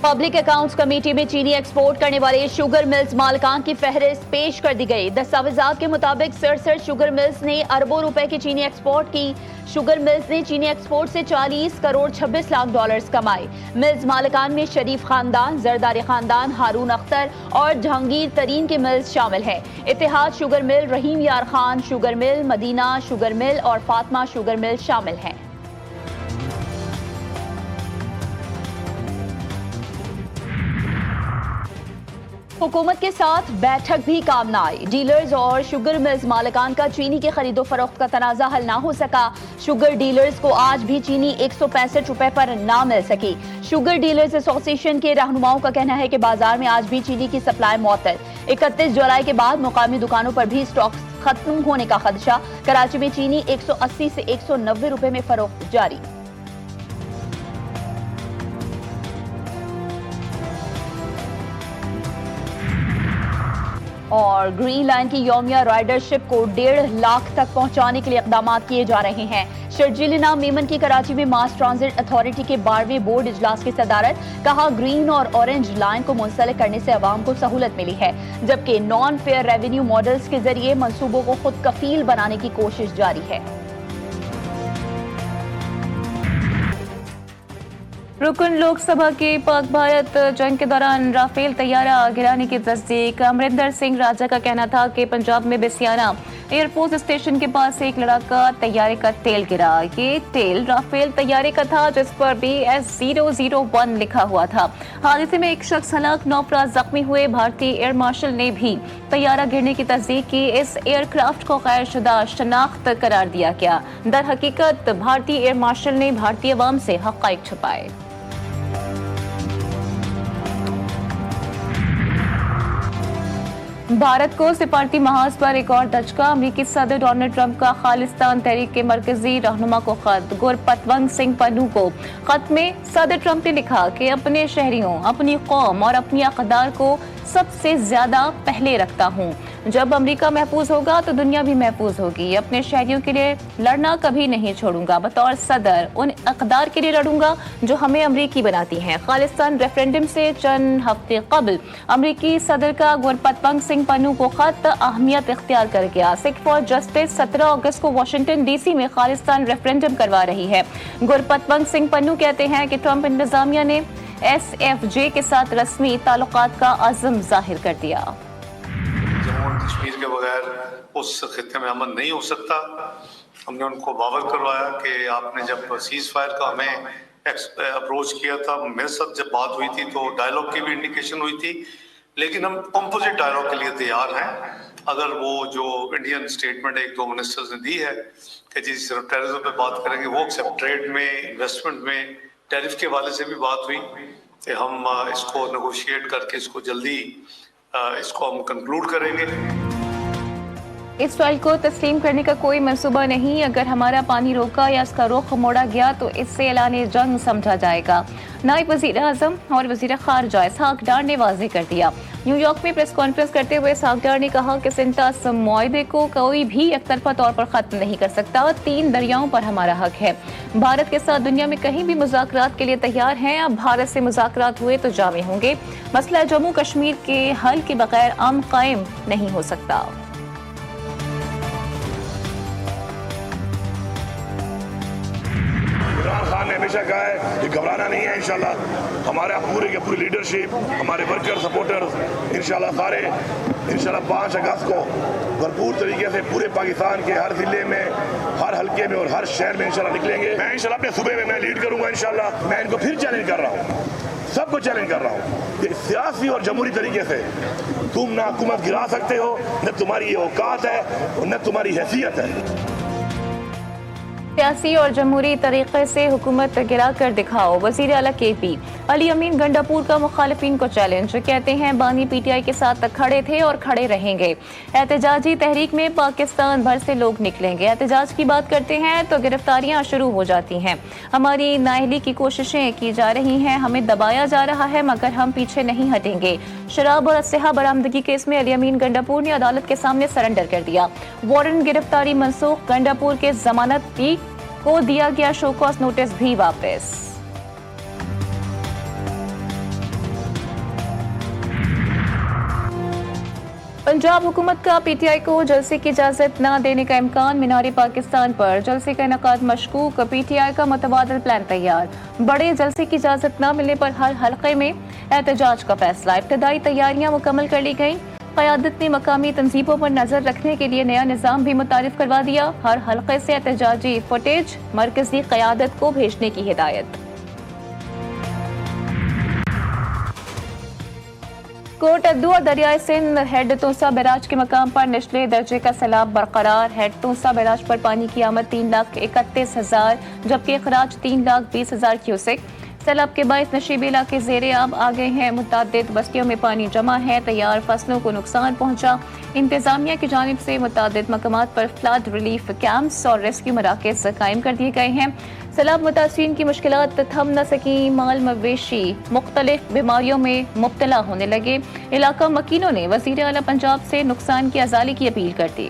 Public accounts committee में चीनी export करने वाले शुगर मिल्स मालिकान की फहरिस्त पेश कर दी गई। दस्तावेजात के मुताबिक 67 शुगर मिल्स ने अरबों रुपए की चीनी एक्सपोर्ट की। शुगर मिल्स ने चीनी एक्सपोर्ट से 40 करोड़ 26 लाख डॉलर्स कमाए। मिल्स मालिकान में शरीफ खानदान, जरदारी खानदान, हारून अख्तर और जहांगीर तरीन के मिल्स शामिल हैं। इत्तेहाद sugar mill, Rahim Yar Khan sugar mill, Madina sugar mill और फातिमा शुगर मिल शामिल हैं। हुकूमत के साथ बैठक भी काम न आई। डीलर्स और शुगर मिल्स मालिकान का चीनी के खरीदो फरोख्त का तनाजा हल ना हो सका। शुगर डीलर्स को आज भी चीनी 165 रुपए पर ना मिल सकी। शुगर डीलर्स एसोसिएशन के रहनुमाओं का कहना है कि बाजार में आज भी चीनी की सप्लाई मुअत्तल। 31 जुलाई के बाद मुकामी दुकानों पर भी स्टॉक खत्म होने का खदशा। कराची में चीनी 180 से 190 रुपए में फरोख्त जारी। और ग्रीन लाइन की यौमिया राइडरशिप को 1.5 लाख तक पहुंचाने के लिए इकदाम किए जा रहे हैं। शर्जील इनाम मेमन की कराची में मास ट्रांजिट अथॉरिटी के 12वें बोर्ड इजलास की सदारत। कहा, ग्रीन और ऑरेंज लाइन को मुंसलिक करने से अवाम को सहूलत मिली है, जबकि नॉन फेयर रेवेन्यू मॉडल्स के जरिए मंसूबों को खुद कफील बनाने की कोशिश जारी है। रुकन लोकसभा की पाक भारत जंग के दौरान राफेल तैयारा गिराने की तस्दीक। अमरिंदर सिंह राजा का कहना था कि पंजाब में बिसियाना एयरफोर्स स्टेशन के पास एक लड़ाका तैयारे का तेल गिरा। ये तेल राफेल तैयारे का था जिस पर BS-001 लिखा हुआ था। हादसे में एक शख्स हलाक, 9 अफराद जख्मी हुए। भारतीय एयर मार्शल ने भी तैयारा गिरने की तस्दीक की। इस एयरक्राफ्ट को गैरशुदा शनाख्त करार दिया गया। दर हकीकत भारतीय एयर मार्शल ने भारतीय अवाम से हक़ाइक़ छुपाए। भारत को सिफारती महाज पर एक और दचका। अमरीकी सदर डोनाल्ड ट्रंप का खालिस्तान तहरीक के मरकजी रहनुमा को खत। गुरपतवंत सिंह पन्नू को खत में सदर ट्रंप ने लिखा कि अपने शहरियों, अपनी कौम और अपनी अक़दार को सबसे ज्यादा पहले रखता हूँ। जब अमेरिका महफूज होगा तो दुनिया भी महफूज होगी। अपने शहरियों के लिए लड़ना कभी नहीं छोड़ूंगा। बतौर सदर उन अक़दार के लिए लड़ूंगा जो हमें अमरीकी बनाती हैं। खालिस्तान रेफरेंडम से चंद हफ्ते कबल अमरीकी सदर का गुरपतवंत सिंह पन्नू को खत अहमियत इख्तियार कर गया। सिख फॉर जस्टिस 17 अगस्त को वाशिंगटन DC में खालिस्तान रेफरेंडम करवा रही है। गुरपतवंत सिंह पन्नू कहते हैं कि ट्रंप इंतजामिया ने SFJ के साथ रस्मी ताल्लुकात का अज़्म जाहिर कर दिया। जम्मू और कश्मीर के बगैर उस खित्ते में अमन नहीं हो सकता। हमने उनको बावर करवाया कि आपने जब सीज फायर का हमें अप्रोच किया था, मेरे साथ जब बात हुई थी तो डायलॉग की भी इंडिकेशन हुई थी, लेकिन हम कंपोजिट डायलॉग के लिए तैयार हैं। अगर वो जो इंडियन स्टेटमेंट एक दो मिनिस्टर्स ने दी है कि जी सिर्फ टेररिज्म पे बात करेंगे, वो एक्सेप्ट ट्रेड में, इन्वेस्टमेंट में, टैरिफ के हवाले से भी बात हुई कि हम इसको नेगोशिएट करके इसको जल्दी इसको हम कंक्लूड करेंगे। इस फाइल को तस्लीम करने का कोई मंसूबा नहीं। अगर हमारा पानी रोका या इसका रुख मोड़ा गया तो इससे ऐलान जंग समझा जाएगा। नायब वज़ीर आज़म और वज़ीर ख़ारिजा इसहाक डार ने वाज़ेह कर दिया। न्यूयॉर्क में प्रेस कॉन्फ्रेंस करते हुए इसहाक डार ने कहा कि सिंटास मुआहदे को कोई भी एकतरफा तौर पर ख़त्म नहीं कर सकता। 3 दरियाओं पर हमारा हक है। भारत के साथ दुनिया में कहीं भी मुज़ाकरात के लिए तैयार हैं। अब भारत से मुज़ाकरात हुए तो जामे होंगे। मसला जम्मू कश्मीर के हल के बगैर अमन कायम नहीं हो सकता। खान ने हमेशा कहा है कि घबराना नहीं है। इंशाल्लाह हमारा पूरी की पूरी लीडरशिप, हमारे वर्कर सपोर्टर्स इंशाल्लाह सारे 5 अगस्त को भरपूर तरीके से पूरे पाकिस्तान के हर जिले में, हर हल्के में और हर शहर में इंशाल्लाह निकलेंगे। मैं इंशाल्लाह अपने सूबे में मैं लीड करूंगा। इंशाल्लाह मैं इनको फिर चैलेंज कर रहा हूँ, सबको चैलेंज कर रहा हूँ कि सियासी और जमहूरी तरीके से तुम ना हुकूमत गिरा सकते हो, न तुम्हारी ये औकात है और न तुम्हारी हैसियत है। सियासी और जमहूरी तरीके से हुकूमत गिरा कर दिखाओ। वज़ीर आला KP अली अमीन गंडापुर का मुखालिफिन को चैलेंज। कहते हैं बानी PTI के साथ खड़े थे और खड़े रहेंगे। एहतजाजी तहरीक में पाकिस्तान भर से लोग निकलेंगे। एहतजाज की बात करते हैं तो गिरफ्तारियां शुरू हो जाती हैं। हमारी नाअहली की कोशिशें की जा रही हैं, हमें दबाया जा रहा है, मगर हम पीछे नहीं हटेंगे। शराब और असलहा बरामदगी केस में अली अमीन गंडापुर ने अदालत के सामने सरेंडर कर दिया। वारंट गिरफ्तारी मनसूख। गंडापुर के जमानत को दिया गया शो कॉज नोटिस भी वापस। पंजाब हुकूमत का पीटीआई को जलसे की इजाजत न देने का इम्कान। मीनार पाकिस्तान पर जलसे का इनेकाद मशकूक। पीटीआई का मुतबादल प्लान तैयार। बड़े जलसे की इजाजत न मिलने पर हर हलके में एहतजाज का फैसला। इब्तदाई तैयारियां मुकम्मल कर ली गईं। क़यादत ने मकामी तंजीमों पर नजर रखने के लिए नया निज़ाम भी मुतारिफ करवा दिया। हर हलके से एहतजाजी फुटेज मरकजी क़यादत को भेजने की हिदायत। कोट अद्दू और दरियाए सिंध हेड तोसा बैराज के मकाम पर निचले दर्जे का सैलाब बरकरार। हेड तोसा बैराज पर पानी की आमद 3,31,000 जबकि अखराज 3,20,000 क्यूसेक। सैलाब के बायस नशीबी इलाके ज़ेरे आब आ गए हैं। मुतादिद बस्तियों में पानी जमा है। तैयार फसलों को नुकसान पहुंचा। इंतजामिया की जानिब से मुतादिद मकामात पर फ्लड रिलीफ कैंप्स और रेस्क्यू मराकज़ कायम कर दिए गए हैं। सैलाब मुतासिरीन की मुश्किलात थम न सकी। माल मवेशी मुख्तलिफ बीमारियों में मुब्तला होने लगे। इलाका मकीनों ने वज़ीर आला पंजाब से नुकसान की अजाली की अपील कर दी।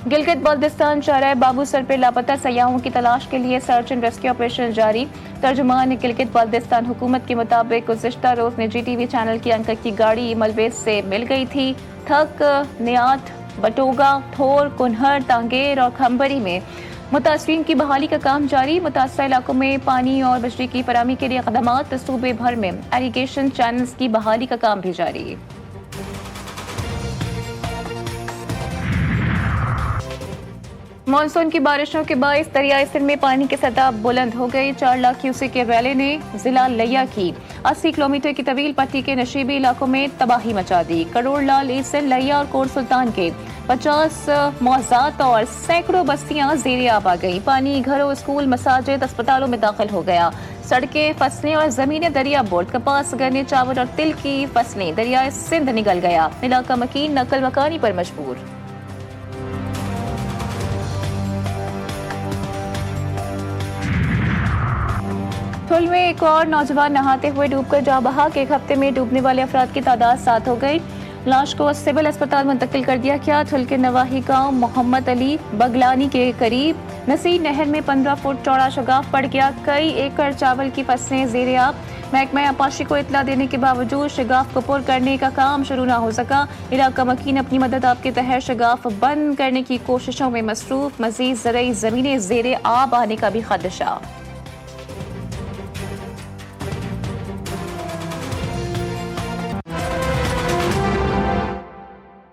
गिलगित बल्तिस्तान शहर बाबूसर पर लापता सयाहों की तलाश के लिए सर्च एंड रेस्क्यू ऑपरेशन जारी। तर्जुमान गिलगित बल्तिस्तान हुकूमत के मुताबिक गुज़िश्ता रोज निजी चैनल की अंकल की गाड़ी मलबे से मिल गई थी। थक, नियात, बटोगा, थोर, कुन्हर, तांगेर और खंबरी में मुतासरीन की बहाली का काम जारी। मुतासर इलाकों में पानी और बिजली की फराहमी के लिए इक़दामात। सूबे भर में इरिगेशन चैनल्स की बहाली का काम भी जारी। मानसून की बारिशों के बायस दरियाए सिंध में पानी की सतह बुलंद हो गई। 4 लाख क्यूसेक के रैली ने जिला लिया की 80 किलोमीटर की तवील पट्टी के नशीबी इलाकों में तबाही मचा दी। करोड़ लाल ईसन लिया और कोट सुल्तान के 50 मौजात और सैकड़ों बस्तियां ज़ेरे आब आ गई। पानी घरों, स्कूल, मसाजिद, अस्पतालों में दाखिल हो गया। सड़कें, फसलें और जमीनें दरिया बोर्ड। कपास, गन्ने, चावल और तिल की फसलें दरियाए सिंध निकल गया। इलाका मकीन नकल मकानी पर मजबूर। थुल में एक और नौजवान नहाते हुए डूबकर जा बहा। एक हफ्ते में डूबने वाले अफराद की तादाद 7 हो गई। लाश को सिविल अस्पताल मुंतकिल कर दिया गया। थुल के नवाही गांव मोहम्मद अली बगलानी के करीब नसीर नहर में 15 फुट चौड़ा शगाफ पड़ गया। कई एकड़ चावल की फसलें ज़ेरे आब। महकमा आपाशी को इतला देने के बावजूद शगाफ को पुर करने का काम शुरू न हो सका। इलाका मकीन अपनी मदद आपके तहत शगाफ बंद करने की कोशिशों में मसरूफ। मजीद ज़रई ज़मीनें ज़ेरे आब आने का भी खदशा।